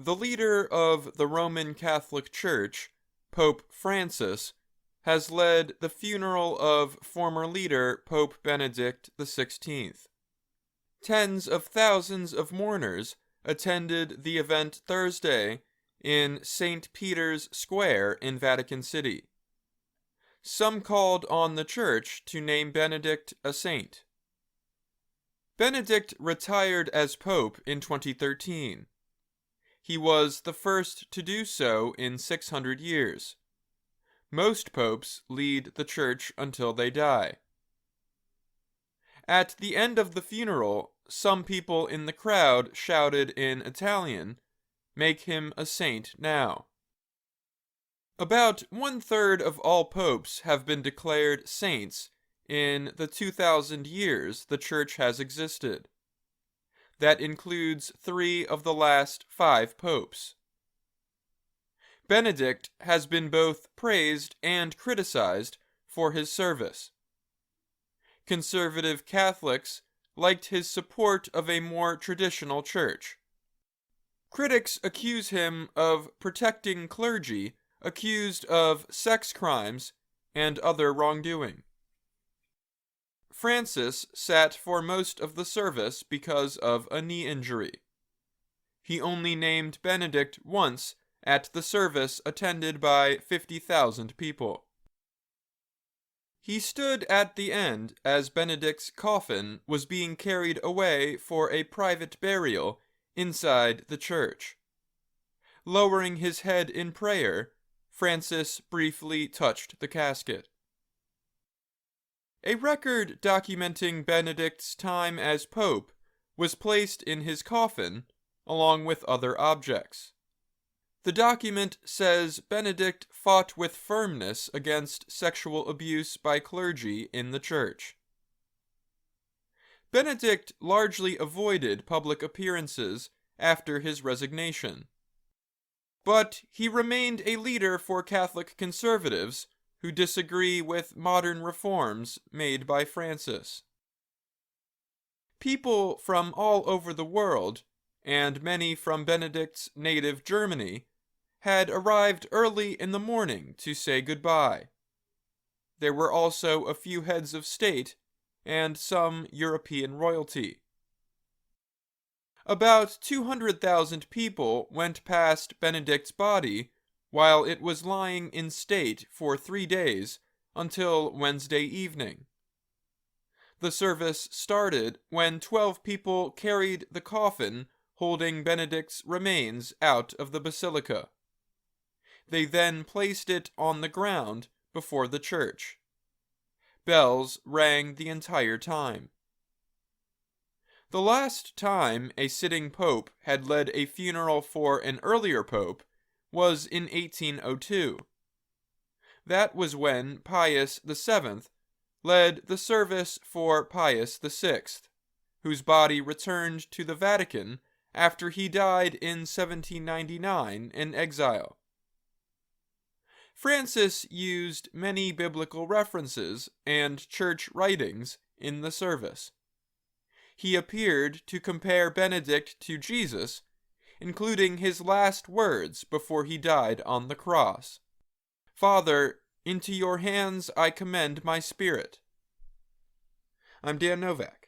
The leader of the Roman Catholic Church, Pope Francis, has led the funeral of former leader Pope Benedict XVI. Tens of thousands of mourners attended the event Thursday in St. Peter's Square in Vatican City. Some called on the Church to name Benedict a saint. Benedict retired as Pope in 2013. He was the first to do so in 600 years. Most popes lead the Church until they die. At the end of the funeral, some people in the crowd shouted in Italian, "Make him a saint now." About 1/3 of all popes have been declared saints in the 2,000 years the Church has existed. That includes 3 of the last 5 popes. Benedict has been both praised and criticized for his service. Conservative Catholics liked his support of a more traditional church. Critics accuse him of protecting clergy accused of sex crimes and other wrongdoing. Francis sat for most of the service because of a knee injury. He only named Benedict once at the service attended by 50,000 people. He stood at the end as Benedict's coffin was being carried away for a private burial inside the church. Lowering his head in prayer, Francis briefly touched the casket. A record documenting Benedict's time as Pope was placed in his coffin, along with other objects. The document says Benedict fought with firmness against sexual abuse by clergy in the Church. Benedict largely avoided public appearances after his resignation, but he remained a leader for Catholic conservatives who disagree with modern reforms made by Francis. People from all over the world, and many from Benedict's native Germany, had arrived early in the morning to say goodbye. There were also a few heads of state and some European royalty. About 200,000 people went past Benedict's body while it was lying in state for 3 days until Wednesday evening. The service started when 12 people carried the coffin holding Benedict's remains out of the basilica. They then placed it on the ground before the church. Bells rang the entire time. The last time a sitting pope had led a funeral for an earlier pope was in 1802. That was when Pius VII led the service for Pius VI, whose body returned to the Vatican after he died in 1799 in exile. Francis used many biblical references and church writings in the service. He appeared to compare Benedict to Jesus, including his last words before he died on the cross. "Father, into your hands I commend my spirit." I'm Dan Novak.